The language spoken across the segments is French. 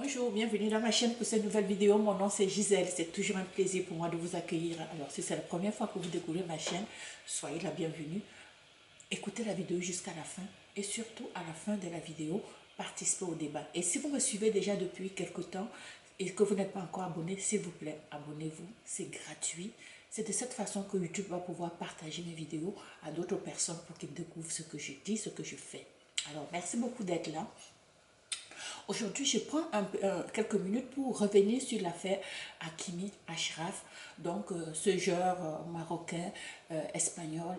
Bonjour, bienvenue dans ma chaîne pour cette nouvelle vidéo. Mon nom c'est Gisèle, c'est toujours un plaisir pour moi de vous accueillir. Alors si c'est la première fois que vous découvrez ma chaîne, soyez la bienvenue. Écoutez la vidéo jusqu'à la fin et surtout à la fin de la vidéo, participez au débat. Et si vous me suivez déjà depuis quelque temps et que vous n'êtes pas encore abonné, s'il vous plaît, abonnez-vous, c'est gratuit. C'est de cette façon que YouTube va pouvoir partager mes vidéos à d'autres personnes pour qu'ils découvrent ce que je dis, ce que je fais. Alors merci beaucoup d'être là. Aujourd'hui, je prends quelques minutes pour revenir sur l'affaire Hakimi Achraf, donc ce joueur marocain, espagnol,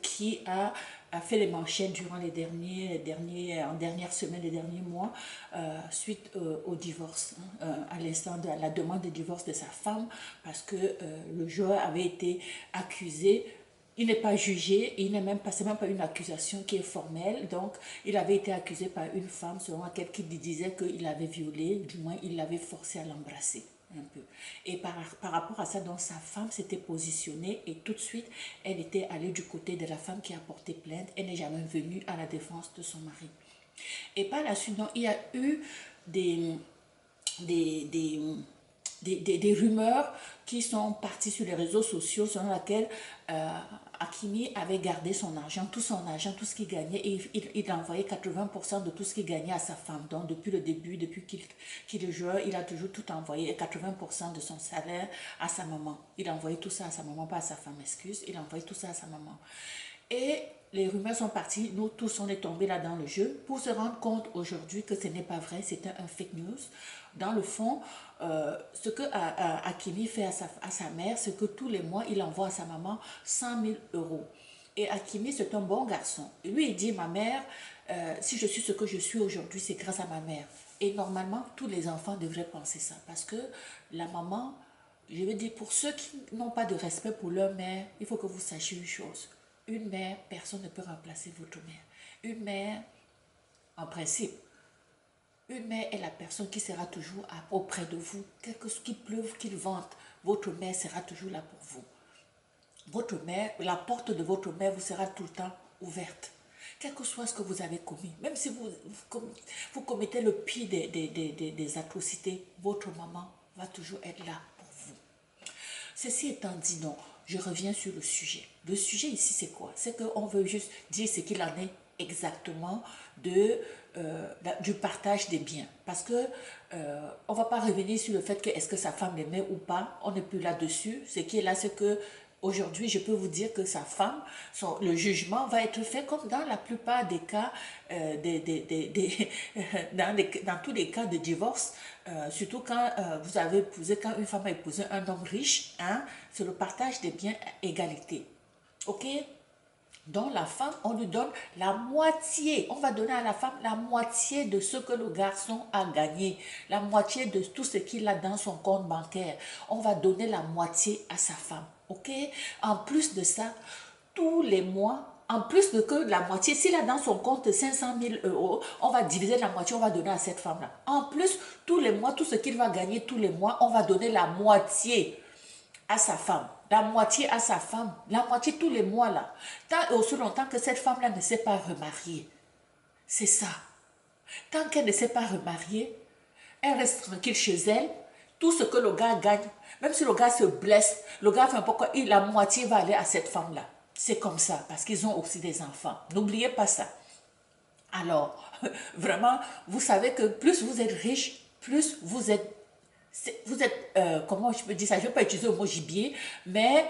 qui a fait les manchettes durant les dernières semaines, les derniers mois, suite au divorce, à l'instant de la demande de divorce de sa femme, parce que le joueur avait été accusé. Il n'est pas jugé, c'est même pas une accusation qui est formelle. Donc, il avait été accusé par une femme selon laquelle il disait qu'il l'avait violé, du moins il l'avait forcé à l'embrasser un peu. Et par rapport à ça, donc sa femme s'était positionnée et tout de suite, elle était allée du côté de la femme qui a porté plainte. Elle n'est jamais venue à la défense de son mari. Et par la suite, donc, il y a eu des rumeurs qui sont parties sur les réseaux sociaux selon lesquelles Hakimi avait gardé son argent, tout ce qu'il gagnait, et il envoyait 80% de tout ce qu'il gagnait à sa femme. Donc depuis le début, depuis qu'il est joueur, il a toujours tout envoyé, 80% de son salaire à sa maman. Il envoyait tout ça à sa maman, pas à sa femme, excuse, il envoyait tout ça à sa maman. Et les rumeurs sont parties, nous tous on est tombés là dans le jeu pour se rendre compte aujourd'hui que ce n'est pas vrai, c'était un fake news. Dans le fond, ce que Hakimi fait à sa mère, c'est que tous les mois, il envoie à sa maman 100 000 euros. Et Hakimi, c'est un bon garçon. Et lui, il dit, ma mère, si je suis ce que je suis aujourd'hui, c'est grâce à ma mère. Et normalement, tous les enfants devraient penser ça. Parce que la maman, je veux dire, pour ceux qui n'ont pas de respect pour leur mère, il faut que vous sachiez une chose. Une mère, personne ne peut remplacer votre mère. Une mère, en principe, une mère est la personne qui sera toujours auprès de vous. Quelque chose qu'il pleuve, qu'il vente, votre mère sera toujours là pour vous. Votre mère, la porte de votre mère vous sera tout le temps ouverte. Quel que soit ce que vous avez commis, même si vous commettez le pire des atrocités, votre maman va toujours être là pour vous. Ceci étant dit, non, je reviens sur le sujet. Le sujet ici, c'est quoi? C'est qu'on veut juste dire ce qu'il en est exactement du partage des biens. Parce que on ne va pas revenir sur le fait que est-ce que sa femme l'aimait ou pas. On n'est plus là-dessus. Ce qui est là, c'est que aujourd'hui, je peux vous dire que sa femme, le jugement va être fait comme dans la plupart des cas, dans tous les cas de divorce, surtout quand vous avez épousé, quand une femme a épousé un homme riche, hein, c'est le partage des biens à égalité. Ok? Donc la femme, on lui donne la moitié. On va donner à la femme la moitié de ce que le garçon a gagné. La moitié de tout ce qu'il a dans son compte bancaire. On va donner la moitié à sa femme. Ok? En plus de ça, tous les mois, en plus de que la moitié, s'il a dans son compte 500 000 euros, on va diviser la moitié, on va donner à cette femme-là. En plus, tous les mois, tout ce qu'il va gagner tous les mois, on va donner la moitié à sa femme, la moitié à sa femme, la moitié tous les mois là. Tant et aussi longtemps que cette femme-là ne s'est pas remariée. C'est ça. Tant qu'elle ne s'est pas remariée, elle reste tranquille chez elle. Tout ce que le gars gagne, même si le gars se blesse, le gars fait un peu quoi, la moitié va aller à cette femme-là. C'est comme ça, parce qu'ils ont aussi des enfants. N'oubliez pas ça. Alors, vraiment, vous savez que plus vous êtes riche, plus vous êtes comment je peux dire ça, je ne vais pas utiliser le mot gibier, mais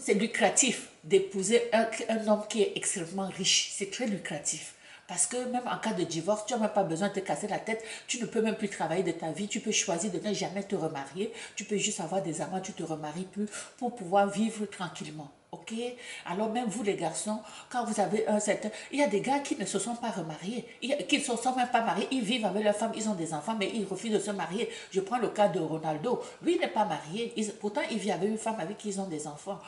c'est lucratif d'épouser un homme qui est extrêmement riche. C'est très lucratif. Parce que même en cas de divorce, tu n'as même pas besoin de te casser la tête. Tu ne peux même plus travailler de ta vie. Tu peux choisir de ne jamais te remarier. Tu peux juste avoir des amants, tu ne te remaries plus pour pouvoir vivre tranquillement. Ok? Alors même vous les garçons, quand vous avez un certain... Il y a des gars qui ne se sont pas remariés, qui ne se sont même pas mariés, ils vivent avec leur femme, ils ont des enfants, mais ils refusent de se marier. Je prends le cas de Ronaldo. Lui, il n'est pas marié, pourtant il vit avec une femme avec qui ils ont des enfants.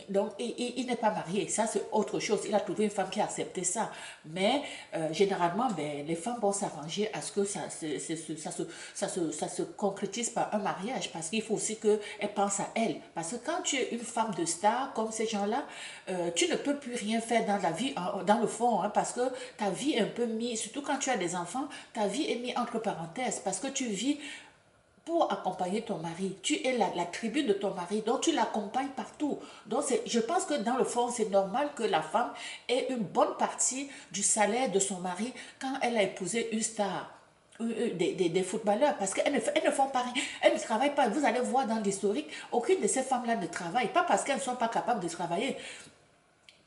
Donc, il n'est pas marié, ça c'est autre chose. Il a trouvé une femme qui a accepté ça. Mais généralement, ben, les femmes vont s'arranger à ce que ça se concrétise par un mariage. Parce qu'il faut aussi qu'elles pensent à elle. Parce que quand tu es une femme de star, comme ces gens-là, tu ne peux plus rien faire dans la vie, dans le fond. Hein, parce que ta vie est un peu mise, surtout quand tu as des enfants, ta vie est mise entre parenthèses. Parce que tu vis pour accompagner ton mari. Tu es la tribu de ton mari, donc tu l'accompagnes partout. Donc je pense que dans le fond, c'est normal que la femme ait une bonne partie du salaire de son mari quand elle a épousé une star. Des footballeurs, parce qu'elles ne font pas rien, elles ne travaillent pas. Vous allez voir dans l'historique, aucune de ces femmes-là ne travaille, pas parce qu'elles ne sont pas capables de travailler,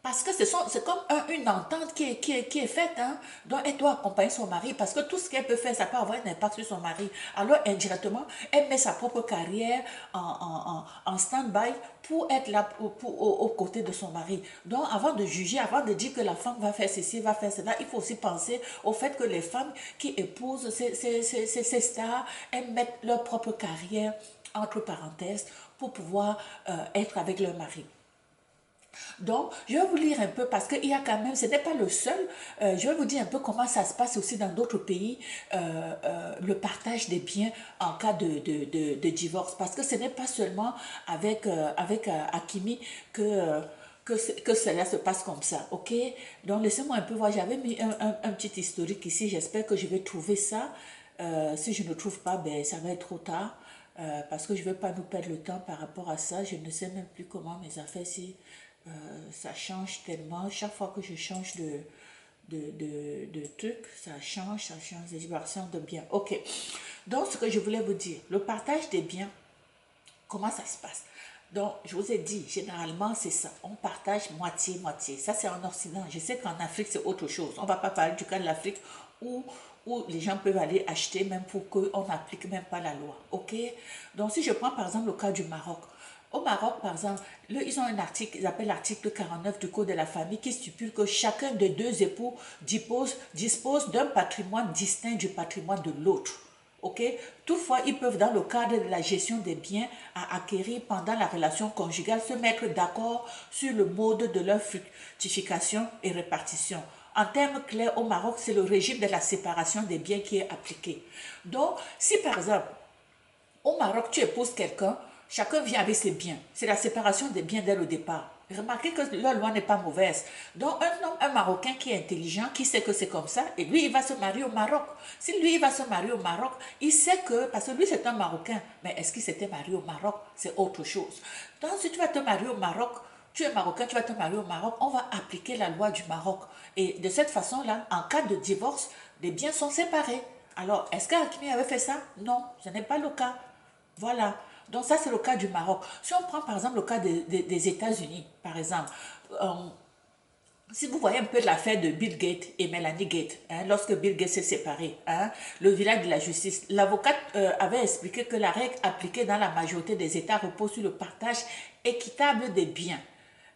parce que c'est comme une entente qui est faite, hein. Donc, elle doit accompagner son mari parce que tout ce qu'elle peut faire, ça peut avoir un impact sur son mari. Alors, indirectement, elle met sa propre carrière en stand-by pour être là aux côtés de son mari. Donc, avant de juger, avant de dire que la femme va faire ceci, va faire cela, il faut aussi penser au fait que les femmes qui épousent ces stars, elles mettent leur propre carrière entre parenthèses pour pouvoir être avec leur mari. Donc, je vais vous lire un peu parce qu'il y a quand même, ce n'est pas le seul, je vais vous dire un peu comment ça se passe aussi dans d'autres pays, le partage des biens en cas de divorce. Parce que ce n'est pas seulement avec Hakimi que cela se passe comme ça, ok? Donc, laissez-moi un peu voir, j'avais mis un petit historique ici, j'espère que je vais trouver ça. Si je ne trouve pas, ben, ça va être trop tard. Parce que je ne vais pas nous perdre le temps par rapport à ça. Je ne sais même plus comment mes affaires, si ça change tellement. Chaque fois que je change de truc, ça change les vibrations de biens. Ok. Donc, ce que je voulais vous dire, le partage des biens, comment ça se passe? Donc, je vous ai dit, généralement, c'est ça. On partage moitié-moitié. Ça, c'est en Occident. Je sais qu'en Afrique, c'est autre chose. On ne va pas parler du cas de l'Afrique où les gens peuvent aller acheter même pour qu'on n'applique même pas la loi. OK? Donc, si je prends par exemple le cas du Maroc. Au Maroc, par exemple, ils ont un article, ils appellent l'article 49 du Code de la famille qui stipule que chacun des deux époux dispose d'un patrimoine distinct du patrimoine de l'autre. Ok. Toutefois, ils peuvent, dans le cadre de la gestion des biens à acquérir pendant la relation conjugale, se mettre d'accord sur le mode de leur fructification et répartition. En termes clairs, au Maroc, c'est le régime de la séparation des biens qui est appliqué. Donc, si par exemple, au Maroc, tu épouses quelqu'un, chacun vient avec ses biens. C'est la séparation des biens dès le départ. Remarquez que leur loi n'est pas mauvaise. Donc, un Marocain qui est intelligent, qui sait que c'est comme ça, et lui, il va se marier au Maroc. Si lui, il va se marier au Maroc, il sait que, parce que lui, c'est un Marocain, mais est-ce qu'il s'était marié au Maroc? C'est autre chose. Donc, si tu vas te marier au Maroc, tu es Marocain, tu vas te marier au Maroc, on va appliquer la loi du Maroc. Et de cette façon-là, en cas de divorce, les biens sont séparés. Alors, est-ce qu'Hakimi avait fait ça? Non, ce n'est pas le cas. Voilà. Donc ça, c'est le cas du Maroc. Si on prend par exemple le cas des États-Unis, par exemple, si vous voyez un peu l'affaire de Bill Gates et Melanie Gates, hein, lorsque Bill Gates s'est séparé, hein, le village de la justice, l'avocate avait expliqué que la règle appliquée dans la majorité des États repose sur le partage équitable des biens.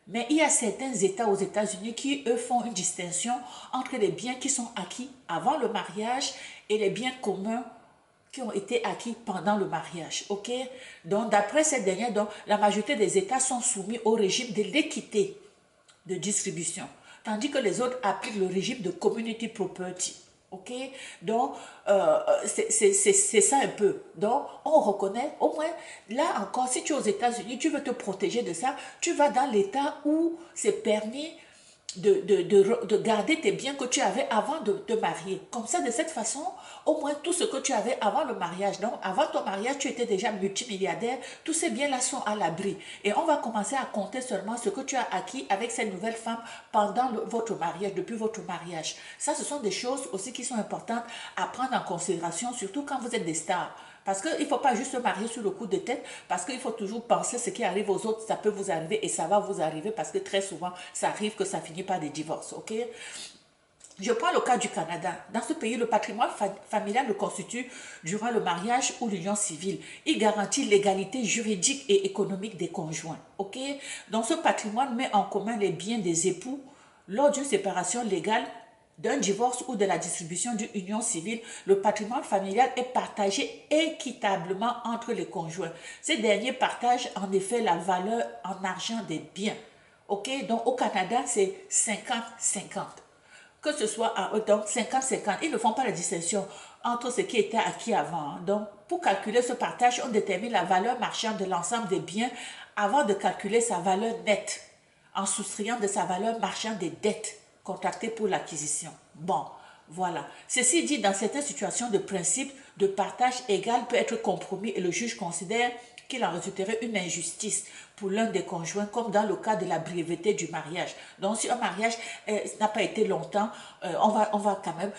Mais il y a certains États aux États-Unis qui, eux, font une distinction entre les biens qui sont acquis avant le mariage et les biens communs qui ont été acquis pendant le mariage. Ok. Donc, d'après cette dernière, donc, la majorité des États sont soumis au régime de l'équité de distribution, tandis que les autres appliquent le régime de community property. Ok. Donc, c'est ça un peu. Donc, on reconnaît, au moins, là encore, si tu es aux États-Unis, tu veux te protéger de ça, tu vas dans l'État où c'est permis de garder tes biens que tu avais avant de te marier. Comme ça, de cette façon, au moins tout ce que tu avais avant le mariage, donc avant ton mariage, tu étais déjà multimilliardaire, tous ces biens-là sont à l'abri. Et on va commencer à compter seulement ce que tu as acquis avec cette nouvelle femme pendant votre mariage, depuis votre mariage. Ça, ce sont des choses aussi qui sont importantes à prendre en considération, surtout quand vous êtes des stars. Parce qu'il ne faut pas juste se marier sur le coup de tête, parce qu'il faut toujours penser ce qui arrive aux autres, ça peut vous arriver et ça va vous arriver parce que très souvent, ça arrive que ça finit par des divorces, ok? Je prends le cas du Canada. Dans ce pays, le patrimoine familial le constitue durant le mariage ou l'union civile. Il garantit l'égalité juridique et économique des conjoints, ok? Donc ce patrimoine met en commun les biens des époux lors d'une séparation légale d'un divorce ou de la distribution d'une union civile, le patrimoine familial est partagé équitablement entre les conjoints. Ces derniers partagent en effet la valeur en argent des biens. Ok, donc au Canada, c'est 50-50. Que ce soit donc 50-50, ils ne font pas la distinction entre ce qui était acquis avant. Donc, pour calculer ce partage, on détermine la valeur marchande de l'ensemble des biens avant de calculer sa valeur nette, en soustrayant de sa valeur marchande des dettes contractées pour l'acquisition. Bon, voilà. Ceci dit, dans certaines situations de principe de partage égal peut être compromis et le juge considère qu'il en résulterait une injustice pour l'un des conjoints, comme dans le cas de la brièveté du mariage. Donc, si un mariage n'a pas été longtemps, on va quand même,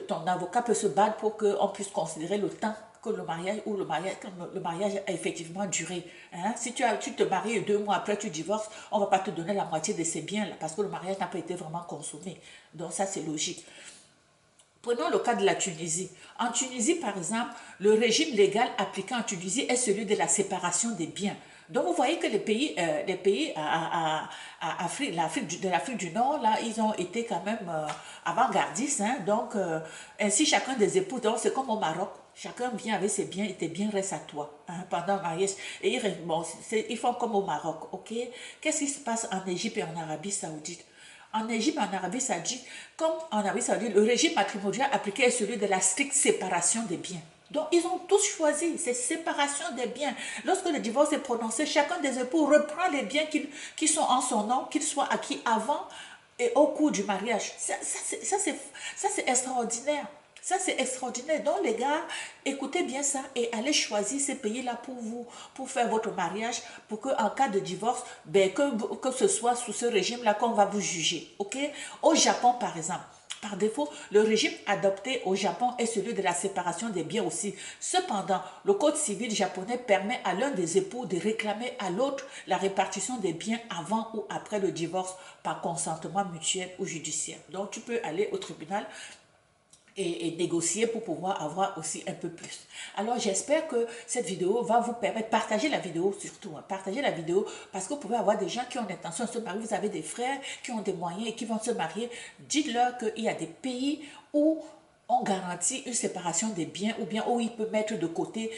ton avocat peut se battre pour qu'on puisse considérer le temps que le mariage a effectivement duré. Hein? Si tu te maries et 2 mois après tu divorces, on ne va pas te donner la moitié de ces biens là parce que le mariage n'a pas été vraiment consommé. Donc ça c'est logique. Prenons le cas de la Tunisie. En Tunisie, par exemple, le régime légal appliqué en Tunisie est celui de la séparation des biens. Donc, vous voyez que les pays de l'Afrique du Nord, là, ils ont été quand même avant-gardistes. Hein? Donc, ainsi, chacun des époux, donc c'est comme au Maroc, chacun vient avec ses biens et tes biens restent à toi hein, pendant le mariage. Et ils font comme au Maroc, ok? Qu'est-ce qui se passe en Égypte et en Arabie Saoudite? En Égypte, en Arabie Saoudite, comme en Arabie Saoudite, le régime matrimonial appliqué est celui de la stricte séparation des biens. Donc, ils ont tous choisi cette séparation des biens. Lorsque le divorce est prononcé, chacun des époux reprend les biens qui sont en son nom, qu'ils soient acquis avant et au cours du mariage. Ça c'est extraordinaire. Ça, c'est extraordinaire. Donc, les gars, écoutez bien ça et allez choisir ces pays-là pour vous, pour faire votre mariage, pour qu'en cas de divorce, ben, que ce soit sous ce régime-là qu'on va vous juger. OK? Au Japon, par exemple, par défaut, le régime adopté au Japon est celui de la séparation des biens aussi. Cependant, le code civil japonais permet à l'un des époux de réclamer à l'autre la répartition des biens avant ou après le divorce par consentement mutuel ou judiciaire. Donc, tu peux aller au tribunal et négocier pour pouvoir avoir aussi un peu plus. Alors j'espère que cette vidéo va vous permettre de partager la vidéo surtout, hein, partager la vidéo parce que vous pouvez avoir des gens qui ont l'intention de se marier, vous avez des frères qui ont des moyens et qui vont se marier, dites-leur qu'il y a des pays où on garantit une séparation des biens ou bien où il peut mettre de côté,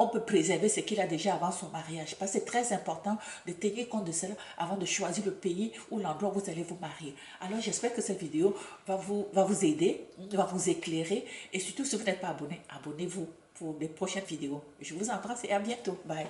on peut préserver ce qu'il a déjà avant son mariage. Parce que c'est très important de tenir compte de cela avant de choisir le pays ou l'endroit où vous allez vous marier. Alors j'espère que cette vidéo va vous aider, va vous éclairer et surtout si vous n'êtes pas abonné, abonnez-vous pour les prochaines vidéos. Je vous embrasse et à bientôt. Bye.